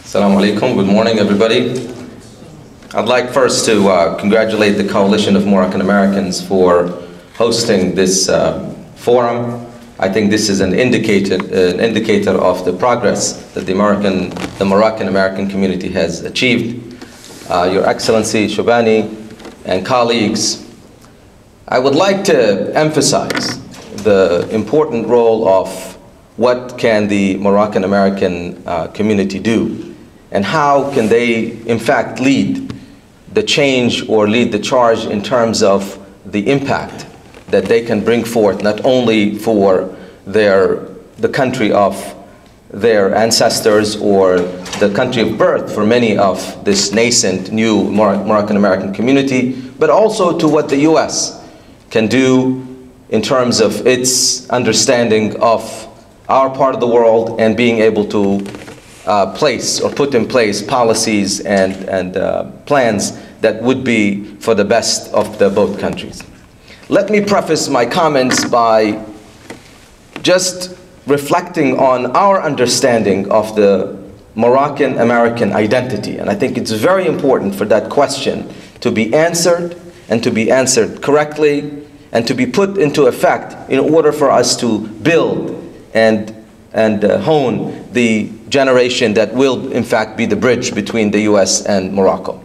Assalamu alaikum. Good morning, everybody. I'd like first to congratulate the Coalition of Moroccan Americans for hosting this forum. I think this is an indicator of the progress that the Moroccan American community has achieved. Your Excellency Shobani and colleagues, I would like to emphasize the important role of what can the Moroccan American community do, and how can they in fact lead the change or lead the charge in terms of the impact that they can bring forth, not only for the country of their ancestors or the country of birth for many of this nascent new Moroccan American community, but also to what the US can do in terms of its understanding of our part of the world and being able to place or put in place policies and plans that would be for the best of the both countries. Let me preface my comments by just reflecting on our understanding of the Moroccan American identity. And I think it's very important for that question to be answered, and to be answered correctly, and to be put into effect in order for us to build and hone the generation that will in fact be the bridge between the US and Morocco.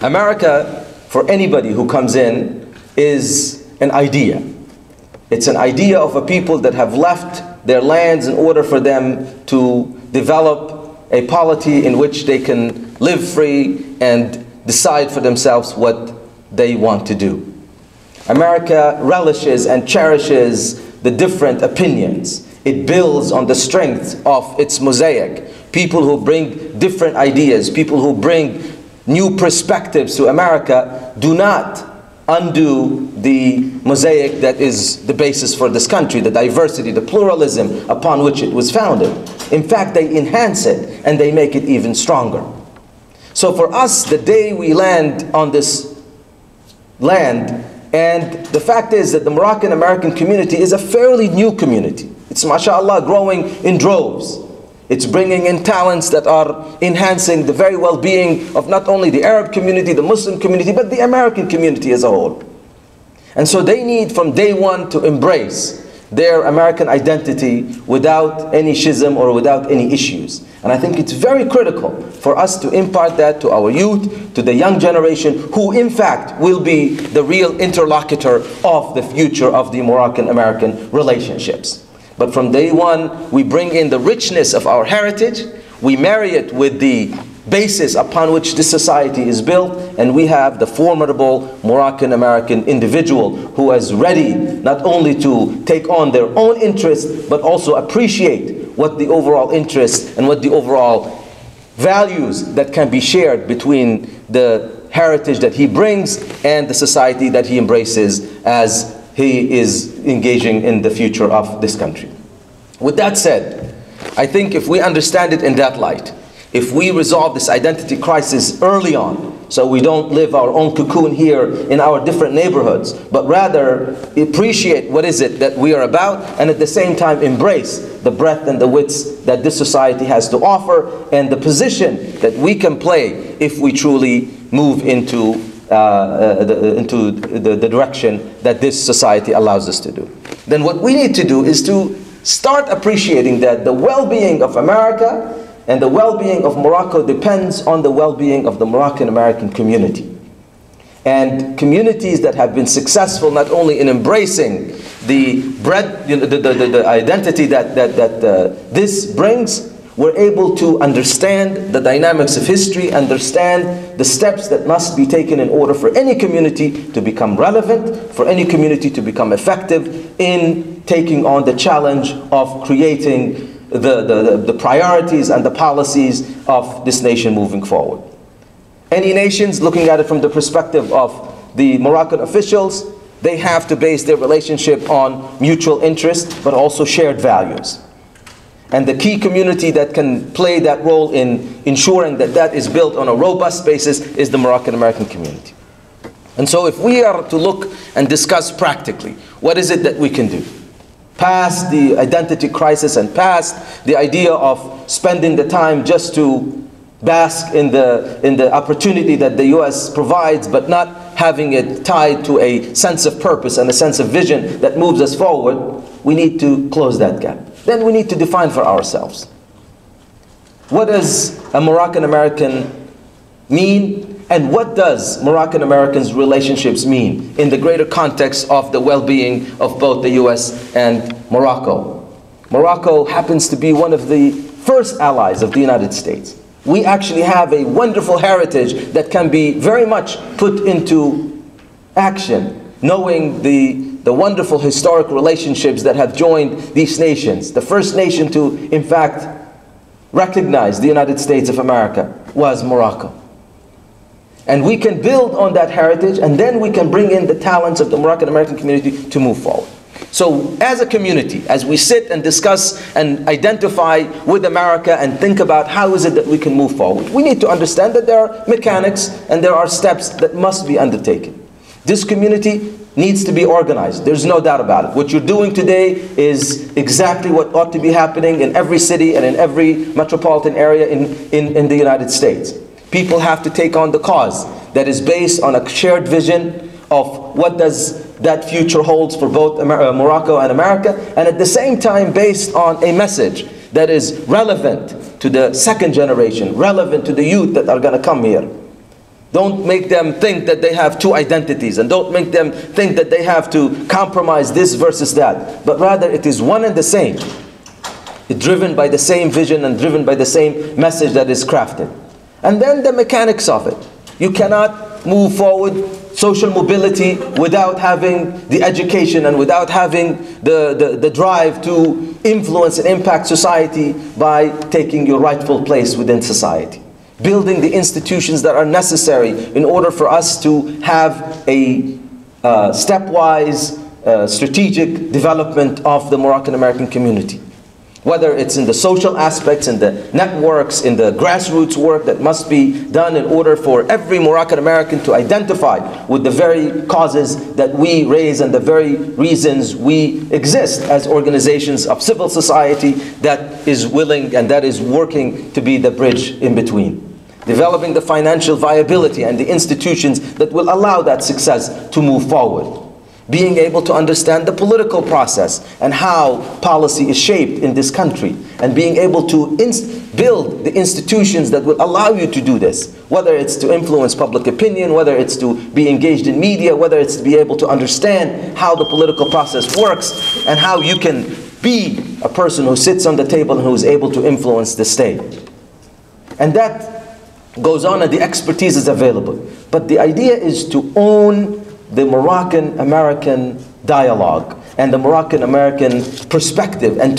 America, for anybody who comes in, is an idea. It's an idea of a people that have left their lands in order for them to develop a polity in which they can live free and decide for themselves what they want to do. America relishes and cherishes the different opinions. It builds on the strength of its mosaic. People who bring different ideas, people who bring new perspectives to America do not undo the mosaic that is the basis for this country, the diversity, the pluralism upon which it was founded. In fact, they enhance it and they make it even stronger. So for us, the day we land on this land, and the fact is that the Moroccan American community is a fairly new community. It's, mashallah, growing in droves. It's bringing in talents that are enhancing the very well-being of not only the Arab community, the Muslim community, but the American community as a whole. And so they need from day one to embrace their American identity without any schism or without any issues. And I think it's very critical for us to impart that to our youth, to the young generation, who in fact will be the real interlocutor of the future of the Moroccan-American relationships. But from day one, we bring in the richness of our heritage, we marry it with the basis upon which this society is built, and we have the formidable Moroccan-American individual who is ready not only to take on their own interests, but also appreciate what the overall interests and what the overall values that can be shared between the heritage that he brings and the society that he embraces as he is engaging in the future of this country. With that said, I think if we understand it in that light, if we resolve this identity crisis early on, so we don't live our own cocoon here in our different neighborhoods, but rather appreciate what is it that we are about, and at the same time embrace the breadth and the width that this society has to offer, and the position that we can play if we truly move into the direction that this society allows us to do. Then what we need to do is to start appreciating that the well-being of America and the well-being of Morocco depends on the well-being of the Moroccan American community. And communities that have been successful not only in embracing the identity that this brings, we're able to understand the dynamics of history, understand the steps that must be taken in order for any community to become relevant, for any community to become effective in taking on the challenge of creating the priorities and the policies of this nation moving forward. Any nations, looking at it from the perspective of the Moroccan officials, they have to base their relationship on mutual interest, but also shared values. And the key community that can play that role in ensuring that that is built on a robust basis is the Moroccan American community. And so if we are to look and discuss practically, what is it that we can do? Past the identity crisis and past the idea of spending the time just to bask in the opportunity that the U.S. provides, but not having it tied to a sense of purpose and a sense of vision that moves us forward, we need to close that gap. Then we need to define for ourselves. What does a Moroccan American mean? And what does Moroccan Americans' relationships mean in the greater context of the well-being of both the U.S. and Morocco? Morocco happens to be one of the first allies of the United States. We actually have a wonderful heritage that can be very much put into action, knowing the wonderful historic relationships that have joined these nations. The first nation to, in fact, recognize the United States of America was Morocco. And we can build on that heritage, and then we can bring in the talents of the Moroccan American community to move forward. So as a community, as we sit and discuss and identify with America and think about how is it that we can move forward, we need to understand that there are mechanics and there are steps that must be undertaken. This community needs to be organized. There's no doubt about it. What you're doing today is exactly what ought to be happening in every city and in every metropolitan area in the United States. People have to take on the cause that is based on a shared vision of what does that future holds for both Morocco and America, and at the same time based on a message that is relevant to the second generation, relevant to the youth that are going to come here. Don't make them think that they have two identities, and don't make them think that they have to compromise this versus that, but rather it is one and the same. It's driven by the same vision and driven by the same message that is crafted. And then the mechanics of it. You cannot move forward social mobility without having the education and without having the drive to influence and impact society by taking your rightful place within society. Building the institutions that are necessary in order for us to have a stepwise strategic development of the Moroccan American community. Whether it's in the social aspects, in the networks, in the grassroots work that must be done in order for every Moroccan American to identify with the very causes that we raise and the very reasons we exist as organizations of civil society that is willing and that is working to be the bridge in between. Developing the financial viability and the institutions that will allow that success to move forward. Being able to understand the political process and how policy is shaped in this country, and being able to build the institutions that will allow you to do this, whether it's to influence public opinion, whether it's to be engaged in media, whether it's to be able to understand how the political process works and how you can be a person who sits on the table and who is able to influence the state. And that goes on, and the expertise is available. But the idea is to own the Moroccan-American dialogue and the Moroccan-American perspective, and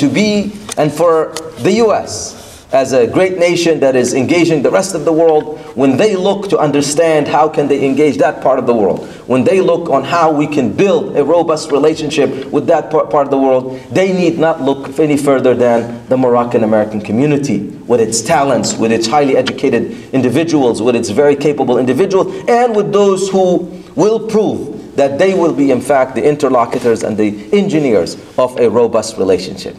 for the U.S. as a great nation that is engaging the rest of the world, when they look to understand how can they engage that part of the world, when they look on how we can build a robust relationship with that part of the world, they need not look any further than the Moroccan-American community, with its talents, with its highly educated individuals, with its very capable individuals, and with those who will prove that they will be in fact the interlocutors and the engineers of a robust relationship.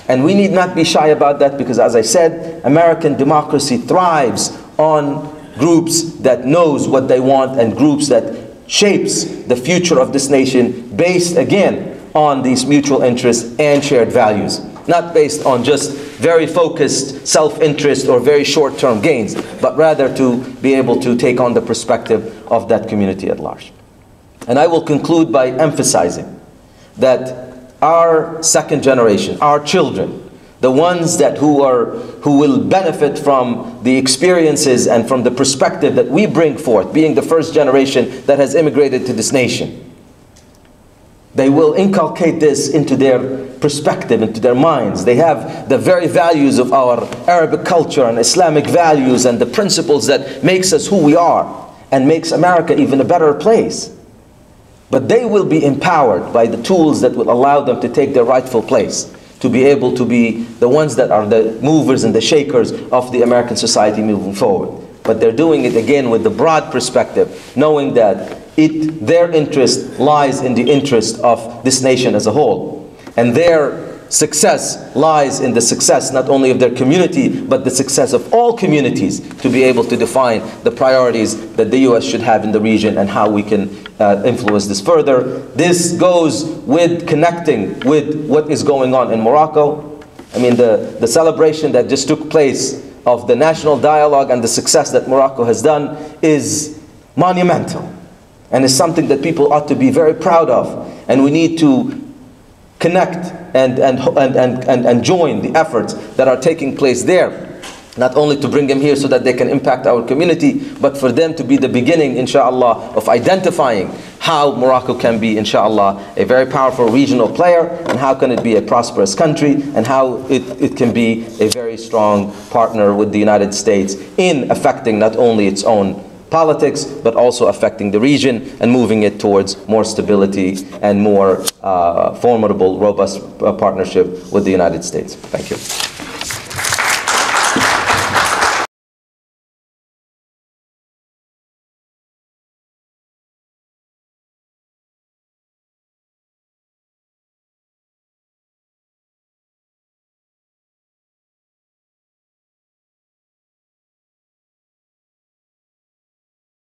And we need not be shy about that, because as I said, American democracy thrives on groups that knows what they want and groups that shapes the future of this nation based again on these mutual interests and shared values. Not based on just very focused self-interest or very short-term gains, but rather to be able to take on the perspective of that community at large. And I will conclude by emphasizing that our second generation, our children, the ones who will benefit from the experiences and from the perspective that we bring forth, being the first generation that has immigrated to this nation, they will inculcate this into their perspective, into their minds. They have the very values of our Arabic culture and Islamic values and the principles that makes us who we are and makes America even a better place. But they will be empowered by the tools that will allow them to take their rightful place, to be able to be the ones that are the movers and the shakers of the American society moving forward. But they're doing it again with the broad perspective, knowing that their interest lies in the interest of this nation as a whole. And their success lies in the success not only of their community, but the success of all communities, to be able to define the priorities that the U.S. should have in the region and how we can influence this further. This goes with connecting with what is going on in Morocco. I mean, the celebration that just took place of the national dialogue and the success that Morocco has done is monumental, and is something that people ought to be very proud of, and we need to connect and join the efforts that are taking place there, not only to bring them here so that they can impact our community, but for them to be the beginning, inshallah, of identifying how Morocco can be, inshallah, a very powerful regional player, and how can it be a prosperous country, and how it can be a very strong partner with the United States in affecting not only its own politics, but also affecting the region and moving it towards more stability and more formidable, robust partnership with the United States. Thank you.